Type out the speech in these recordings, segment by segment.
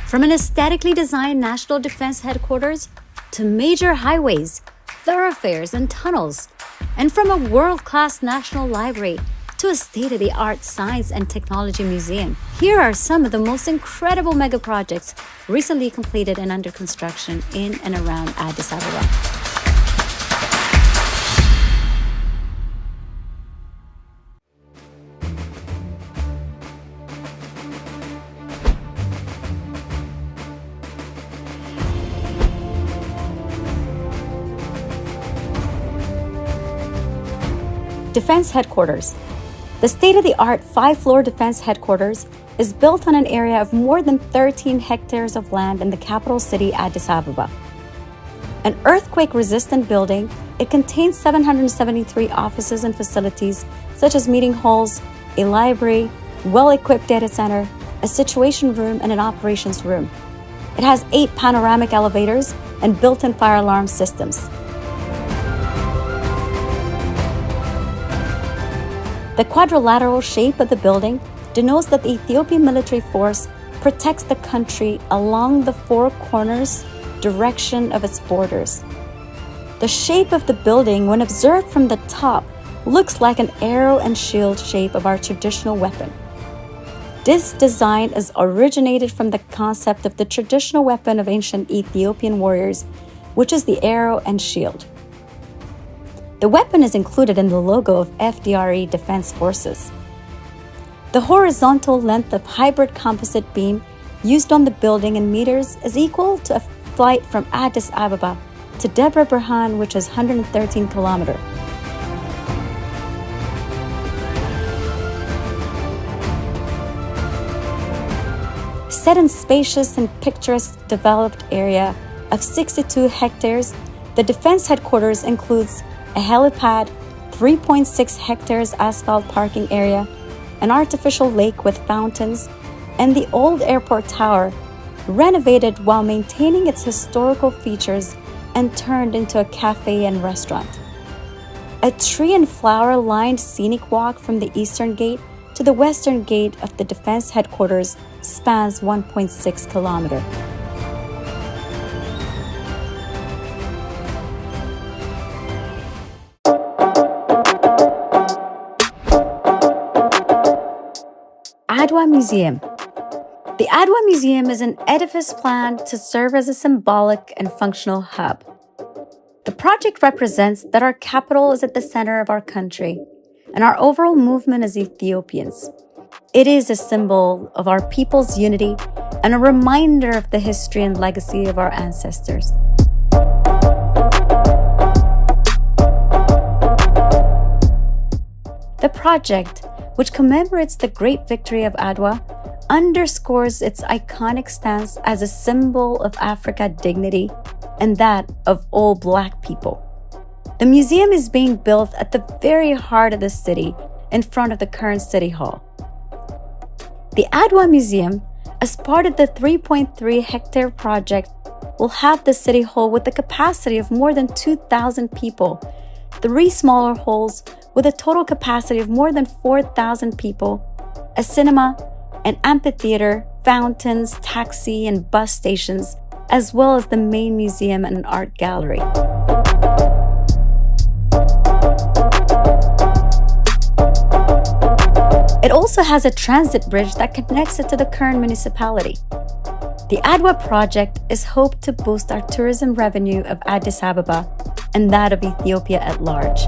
From an aesthetically designed National Defense Headquarters to major highways, thoroughfares, and tunnels, and from a world-class National Library to a state-of-the-art science and technology museum, here are some of the most incredible mega projects recently completed and under construction in and around Addis Ababa. Defense Headquarters. The state-of-the-art 5-floor defense headquarters is built on an area of more than 13 hectares of land in the capital city, Addis Ababa. An earthquake-resistant building, it contains 773 offices and facilities such as meeting halls, a library, well-equipped data center, a situation room, and an operations room. It has 8 panoramic elevators and built-in fire alarm systems. The quadrilateral shape of the building denotes that the Ethiopian military force protects the country along the 4 corners direction of its borders. The shape of the building, when observed from the top, looks like an arrow and shield shape of our traditional weapon. This design is originated from the concept of the traditional weapon of ancient Ethiopian warriors, which is the arrow and shield. The weapon is included in the logo of FDRE Defense Forces. The horizontal length of hybrid composite beam used on the building in meters is equal to a flight from Addis Ababa to Debre Birhan, which is 113 kilometers. Set in spacious and picturesque developed area of 62 hectares, the defense headquarters includes a helipad, 3.6 hectares asphalt parking area, an artificial lake with fountains, and the old airport tower, renovated while maintaining its historical features and turned into a cafe and restaurant. A tree and flower-lined scenic walk from the eastern gate to the western gate of the defense headquarters spans 1.6 kilometers. Adwa Museum. The Adwa Museum is an edifice planned to serve as a symbolic and functional hub. The project represents that our capital is at the center of our country, and our overall movement as Ethiopians. It is a symbol of our people's unity and a reminder of the history and legacy of our ancestors. The project, which commemorates the great victory of Adwa, underscores its iconic stance as a symbol of African dignity and that of all Black people. The museum is being built at the very heart of the city, in front of the current City Hall. The Adwa Museum, as part of the 3.3 hectare project, will have the City Hall with a capacity of more than 2,000 people, 3 smaller halls with a total capacity of more than 4,000 people, a cinema, an amphitheater, fountains, taxi and bus stations, as well as the main museum and an art gallery. It also has a transit bridge that connects it to the current municipality. The Adwa project is hoped to boost our tourism revenue of Addis Ababa and that of Ethiopia at large.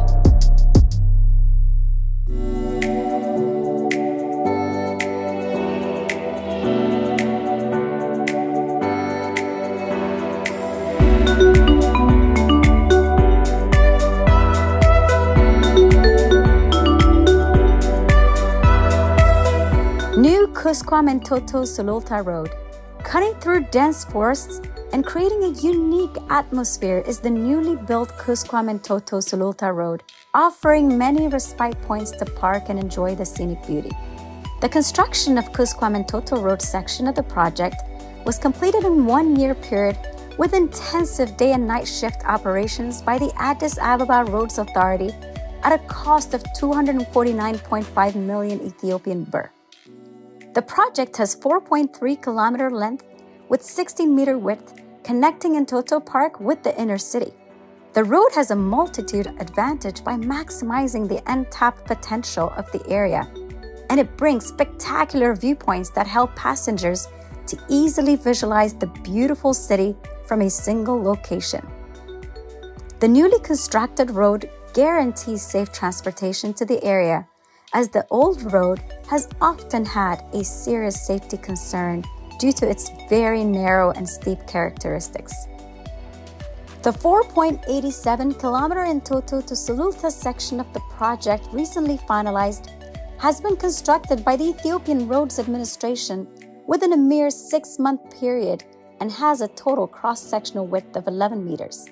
New Kuskwam-Entoto-Sululta Road. Cutting through dense forests and creating a unique atmosphere is the newly built Kuskwam-Entoto-Sululta Road, offering many respite points to park and enjoy the scenic beauty. The construction of Kuskwam-Entoto Road section of the project was completed in 1-year period with intensive day and night shift operations by the Addis Ababa Roads Authority at a cost of 249.5 million Ethiopian birr. The project has 4.3 kilometer length with 16-meter width connecting Entoto Park with the inner city. The road has a multitude advantage by maximizing the untapped potential of the area, and it brings spectacular viewpoints that help passengers to easily visualize the beautiful city from a single location. The newly constructed road guarantees safe transportation to the area, as the old road has often had a serious safety concern due to its very narrow and steep characteristics. The 4.87-kilometer Entoto to Sululta section of the project, recently finalized, has been constructed by the Ethiopian Roads Administration within a mere 6-month period and has a total cross-sectional width of 11 meters.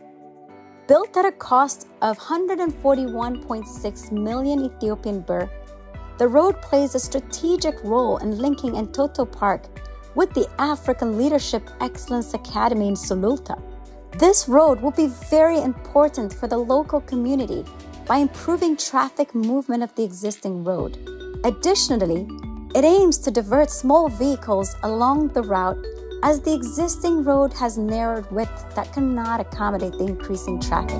Built at a cost of 141.6 million Ethiopian birr, the road plays a strategic role in linking Entoto Park with the African Leadership Excellence Academy in Sululta. This road will be very important for the local community by improving traffic movement of the existing road. Additionally, it aims to divert small vehicles along the route, as the existing road has narrowed width that cannot accommodate the increasing traffic.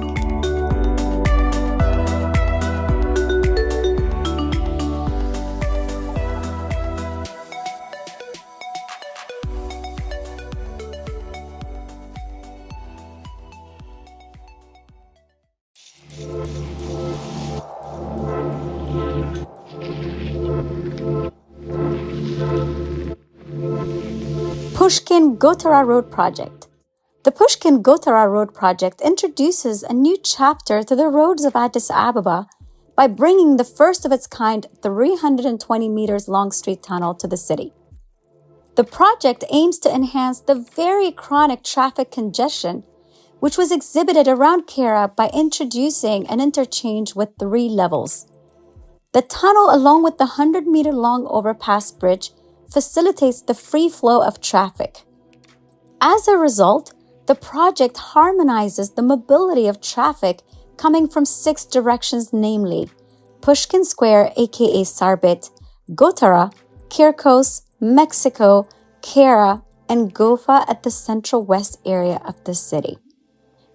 Pushkin-Gotara Road Project. The Pushkin-Gotara Road Project introduces a new chapter to the roads of AddisAbeba by bringing the first of its kind 320 meters long street tunnel to the city. The project aims to enhance the very chronic traffic congestion which was exhibited around Kara by introducing an interchange with 3 levels. The tunnel, along with the 100-meter long overpass bridge, facilitates the free flow of traffic. As a result, the project harmonizes the mobility of traffic coming from 6 directions, namely Pushkin Square, aka Sarbit, Gotara, Kirkos, Mexico, Kara, and Gofa at the central west area of the city.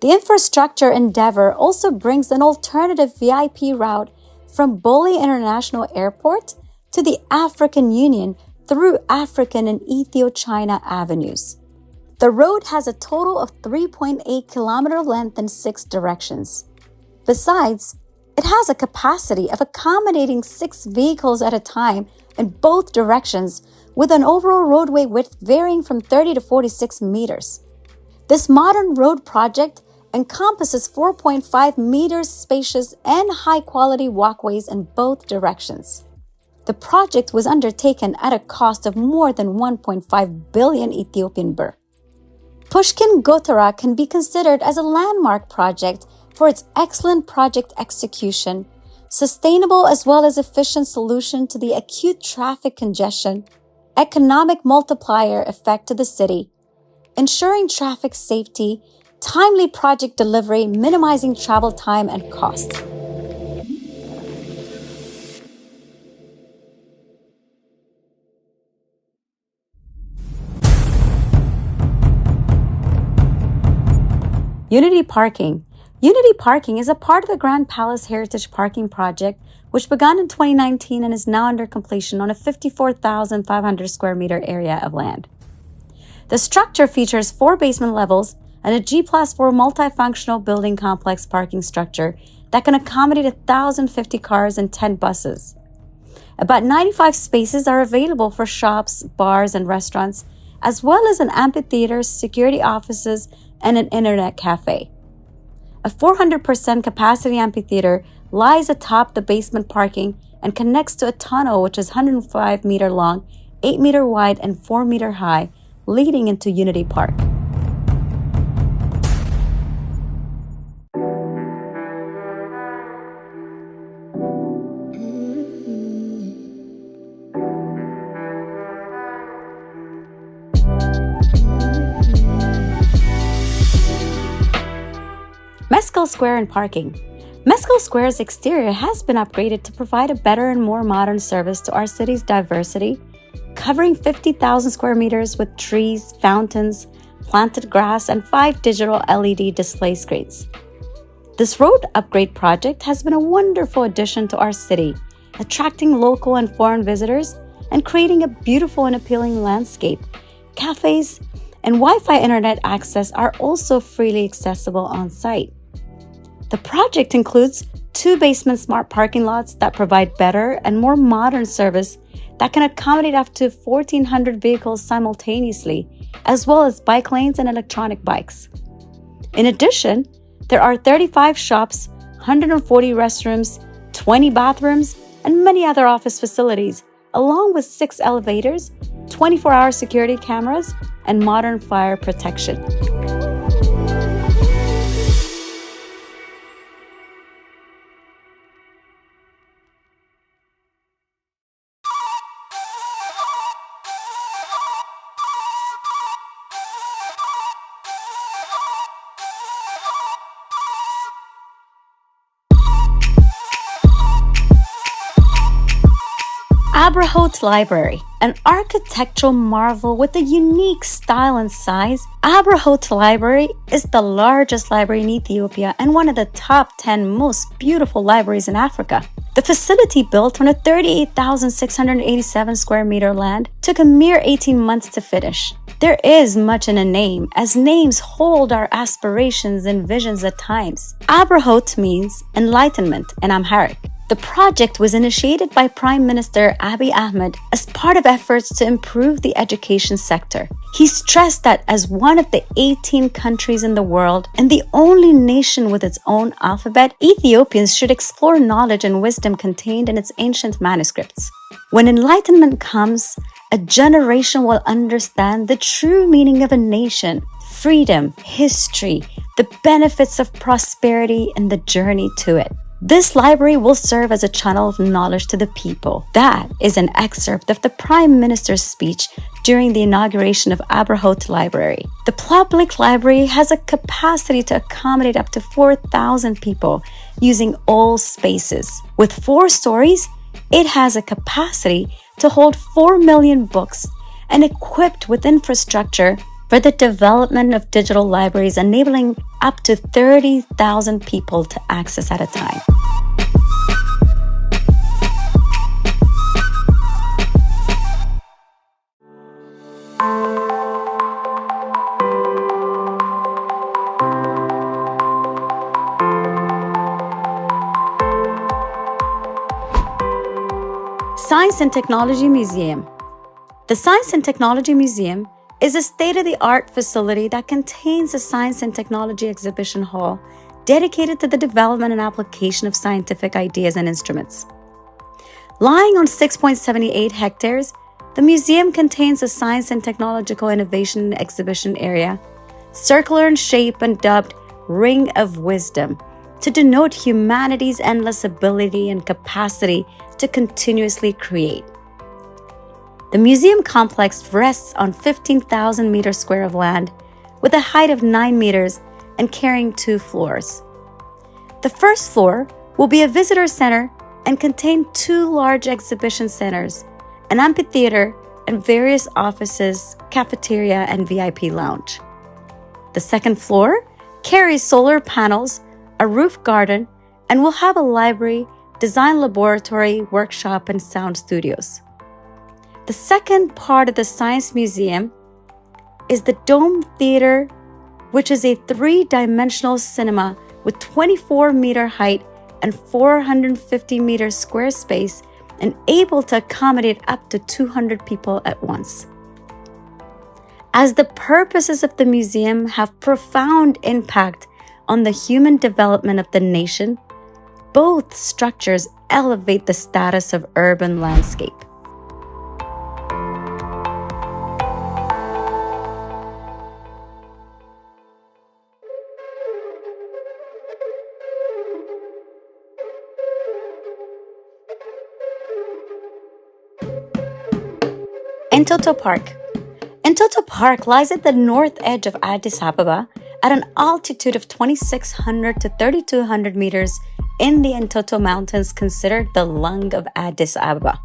The infrastructure endeavor also brings an alternative VIP route from Bole International Airport to the African Union through African and Ethio-China avenues. The road has a total of 3.8-kilometer length in 6 directions. Besides, it has a capacity of accommodating 6 vehicles at a time in both directions, with an overall roadway width varying from 30 to 46 meters. This modern road project encompasses 4.5 meters spacious and high-quality walkways in both directions. The project was undertaken at a cost of more than 1.5 billion Ethiopian birr. Pushkin-Gotara can be considered as a landmark project for its excellent project execution, sustainable as well as efficient solution to the acute traffic congestion, economic multiplier effect to the city, ensuring traffic safety, timely project delivery, minimizing travel time and costs. Unity Parking. Unity Parking is a part of the Grand Palace Heritage Parking Project, which began in 2019 and is now under completion on a 54,500 square meter area of land. The structure features 4 basement levels and a G+4 multifunctional building complex parking structure that can accommodate 1,050 cars and 10 buses. About 95 spaces are available for shops, bars, and restaurants, as well as an amphitheater, security offices, and an internet cafe. A 400% capacity amphitheater lies atop the basement parking and connects to a tunnel which is 105 meter long, 8 meter wide, and 4 meter high, leading into Unity Park. Mescal Square and parking. Mescal Square's exterior has been upgraded to provide a better and more modern service to our city's diversity, covering 50,000 square meters with trees, fountains, planted grass, and 5 digital LED display screens. This road upgrade project has been a wonderful addition to our city, attracting local and foreign visitors and creating a beautiful and appealing landscape. Cafes and Wi-Fi internet access are also freely accessible on site. The project includes 2 basement smart parking lots that provide better and more modern service that can accommodate up to 1,400 vehicles simultaneously, as well as bike lanes and electronic bikes. In addition, there are 35 shops, 140 restrooms, 20 bathrooms, and many other office facilities, along with 6 elevators, 24-hour security cameras, and modern fire protection. AddisAbeba Library, an architectural marvel with a unique style and size. AddisAbeba Library is the largest library in Ethiopia and one of the top 10 most beautiful libraries in Africa. The facility, built on a 38,687 square meter land, took a mere 18 months to finish. There is much in a name, as names hold our aspirations and visions at times. AddisAbeba means enlightenment in Amharic. The project was initiated by Prime Minister Abiy Ahmed as part of efforts to improve the education sector. He stressed that as one of the 18 countries in the world and the only nation with its own alphabet, Ethiopians should explore knowledge and wisdom contained in its ancient manuscripts. When enlightenment comes, a generation will understand the true meaning of a nation, freedom, history, the benefits of prosperity, and the journey to it. This library will serve as a channel of knowledge to the people. That is an excerpt of the Prime Minister's speech during the inauguration of AddisAbeba Library. The public library has a capacity to accommodate up to 4,000 people using all spaces. With 4 stories, it has a capacity to hold 4 million books and equipped with infrastructure for the development of digital libraries, enabling up to 30,000 people to access at a time. Science and Technology Museum. The Science and Technology Museum is a state-of-the-art facility that contains a science and technology exhibition hall dedicated to the development and application of scientific ideas and instruments. Lying on 6.78 hectares, the museum contains a science and technological innovation exhibition area, circular in shape and dubbed Ring of Wisdom, to denote humanity's endless ability and capacity to continuously create. The museum complex rests on 15,000 meters square of land with a height of 9 meters and carrying 2 floors. The first floor will be a visitor center and contain 2 large exhibition centers, an amphitheater, and various offices, cafeteria, and VIP lounge. The second floor carries solar panels, a roof garden, and will have a library, design laboratory, workshop, and sound studios. The second part of the Science Museum is the Dome Theater, which is a 3-dimensional cinema with 24-meter height and 450-meter square space and able to accommodate up to 200 people at once. As the purposes of the museum have profound impact on the human development of the nation, both structures elevate the status of urban landscape. Entoto Park. Entoto Park lies at the north edge of Addis Ababa at an altitude of 2,600 to 3,200 meters in the Entoto Mountains, considered the lung of Addis Ababa.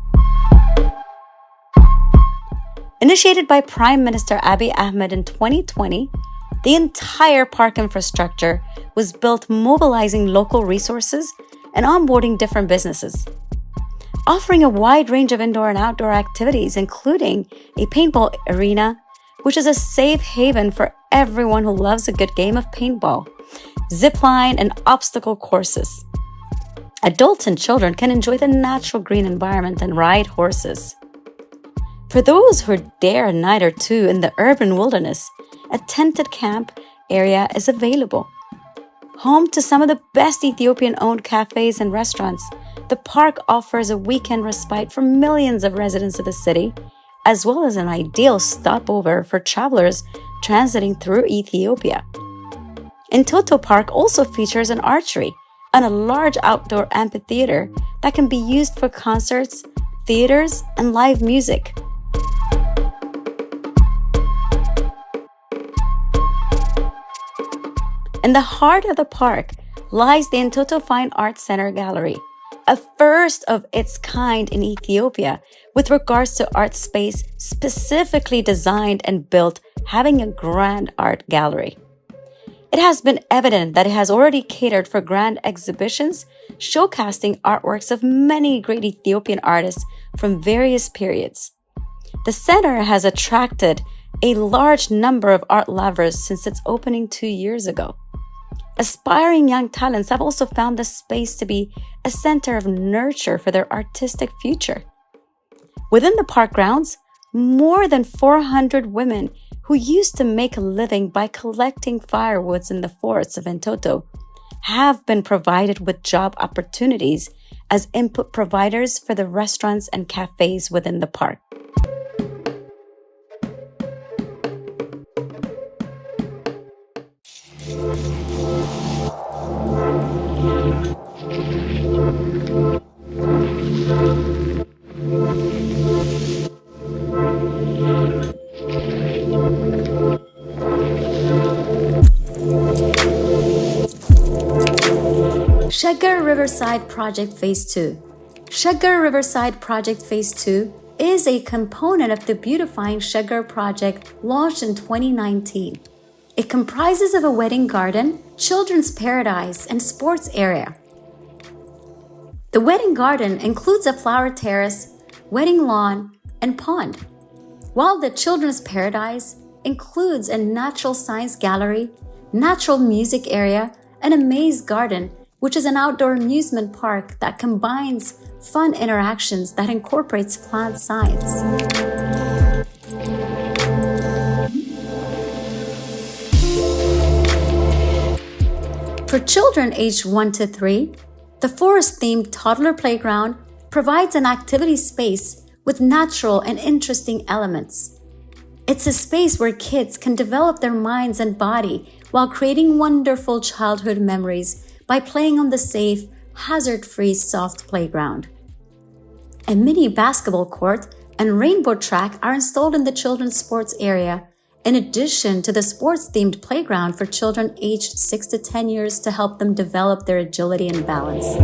Initiated by Prime Minister Abiy Ahmed in 2020, the entire park infrastructure was built mobilizing local resources and onboarding different businesses, offering a wide range of indoor and outdoor activities, including a paintball arena, which is a safe haven for everyone who loves a good game of paintball, zipline, and obstacle courses. Adults and children can enjoy the natural green environment and ride horses. For those who dare a night or two in the urban wilderness, a tented camp area is available. Home to some of the best Ethiopian-owned cafes and restaurants, the park offers a weekend respite for millions of residents of the city, as well as an ideal stopover for travelers transiting through Ethiopia. Entoto Park also features an archery and a large outdoor amphitheater that can be used for concerts, theaters, and live music. In the heart of the park lies the Entoto Fine Arts Center Gallery, a first of its kind in Ethiopia with regards to art space specifically designed and built having a grand art gallery. It has been evident that it has already catered for grand exhibitions showcasing artworks of many great Ethiopian artists from various periods. The center has attracted a large number of art lovers since its opening 2 years ago. Aspiring young talents have also found the space to be a center of nurture for their artistic future. Within the park grounds, more than 400 women who used to make a living by collecting firewoods in the forests of Entoto have been provided with job opportunities as input providers for the restaurants and cafes within the park. Shaggar Riverside Project Phase 2. Shaggar Riverside Project Phase 2 is a component of the Beautifying Shaggar project launched in 2019. It comprises of a wedding garden, children's paradise, and sports area. The wedding garden includes a flower terrace, wedding lawn, and pond, while the children's paradise includes a natural science gallery, natural music area, and a maze garden, which is an outdoor amusement park that combines fun interactions that incorporates plant science. For children aged 1 to 3, the forest-themed toddler playground provides an activity space with natural and interesting elements. It's a space where kids can develop their minds and body while creating wonderful childhood memories by playing on the safe, hazard-free soft playground. A mini basketball court and rainbow track are installed in the children's sports area, in addition to the sports-themed playground for children aged 6 to 10 years to help them develop their agility and balance.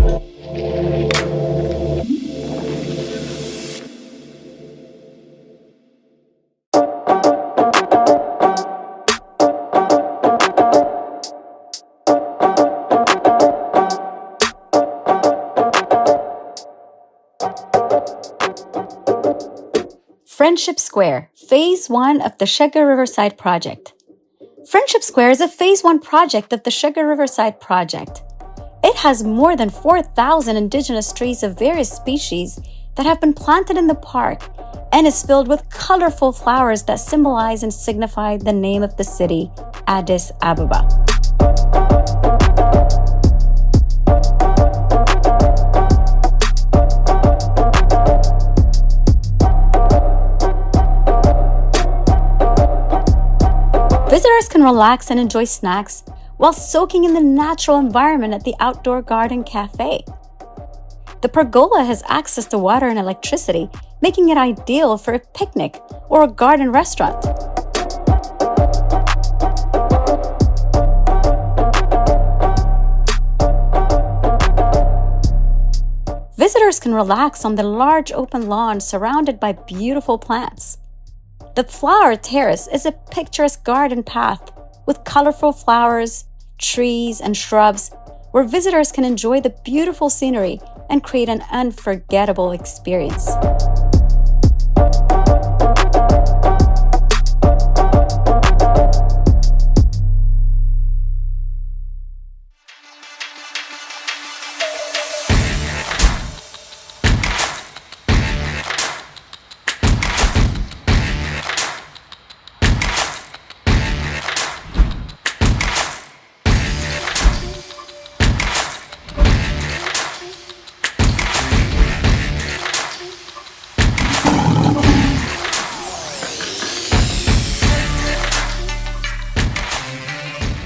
Friendship Square, Phase 1 of the Shaggar Riverside Project. Friendship Square is a Phase 1 project of the Shaggar Riverside Project. It has more than 4,000 indigenous trees of various species that have been planted in the park and is filled with colorful flowers that symbolize and signify the name of the city, AddisAbeba. Visitors can relax and enjoy snacks while soaking in the natural environment at the Outdoor Garden Cafe. The pergola has access to water and electricity, making it ideal for a picnic or a garden restaurant. Visitors can relax on the large open lawn surrounded by beautiful plants. The flower terrace is a picturesque garden path with colorful flowers, trees, and shrubs where visitors can enjoy the beautiful scenery and create an unforgettable experience.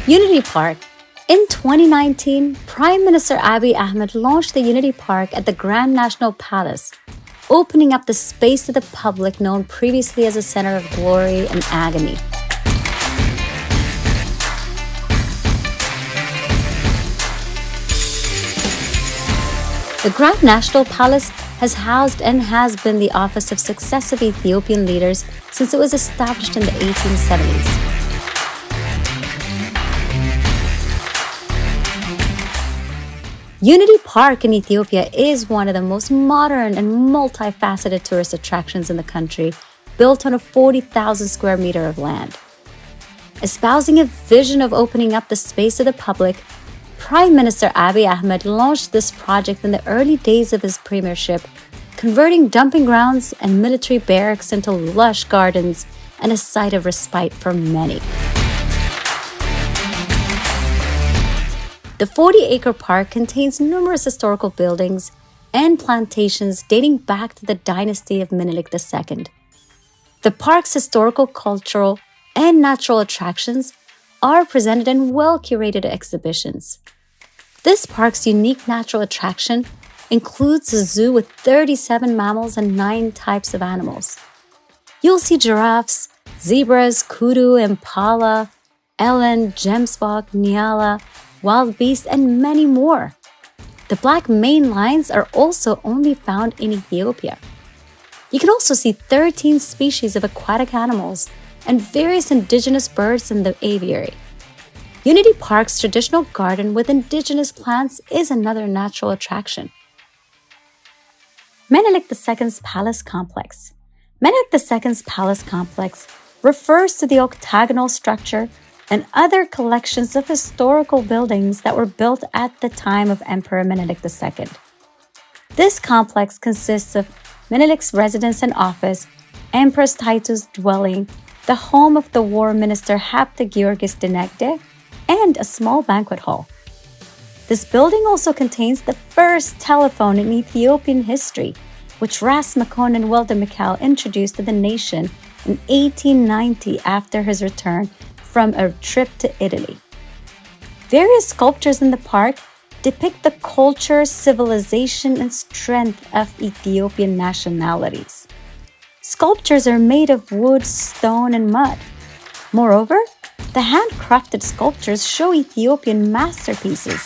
Unity Park. In 2019, Prime Minister Abiy Ahmed launched the Unity Park at the Grand National Palace, opening up the space to the public known previously as a center of glory and agony. The Grand National Palace has housed and has been the office of successive Ethiopian leaders since it was established in the 1870s. Unity Park in Ethiopia is one of the most modern and multifaceted tourist attractions in the country, built on a 40,000 square meter of land. Espousing a vision of opening up the space to the public, Prime Minister Abiy Ahmed launched this project in the early days of his premiership, converting dumping grounds and military barracks into lush gardens and a site of respite for many. The 40-acre park contains numerous historical buildings and plantations dating back to the dynasty of Menelik II. The park's historical, cultural, and natural attractions are presented in well-curated exhibitions. This park's unique natural attraction includes a zoo with 37 mammals and 9 types of animals. You'll see giraffes, zebras, kudu, impala, eland, gemsbok, nyala, wild beasts, and many more. The black maned lions are also only found in Ethiopia. You can also see 13 species of aquatic animals and various indigenous birds in the aviary. Unity Park's traditional garden with indigenous plants is another natural attraction. Menelik II's Palace Complex. Menelik II's Palace Complex refers to the octagonal structure and other collections of historical buildings that were built at the time of Emperor Menelik II. This complex consists of Menelik's residence and office, Empress Taitu's dwelling, the home of the war minister Hapta Georgis Dinegde, and a small banquet hall. This building also contains the first telephone in Ethiopian history, which Ras Makonnen Wilde Mikhail introduced to the nation in 1890 after his return from a trip to Italy. Various sculptures in the park depict the culture, civilization, and strength of Ethiopian nationalities. Sculptures are made of wood, stone, and mud. Moreover, the handcrafted sculptures show Ethiopian masterpieces.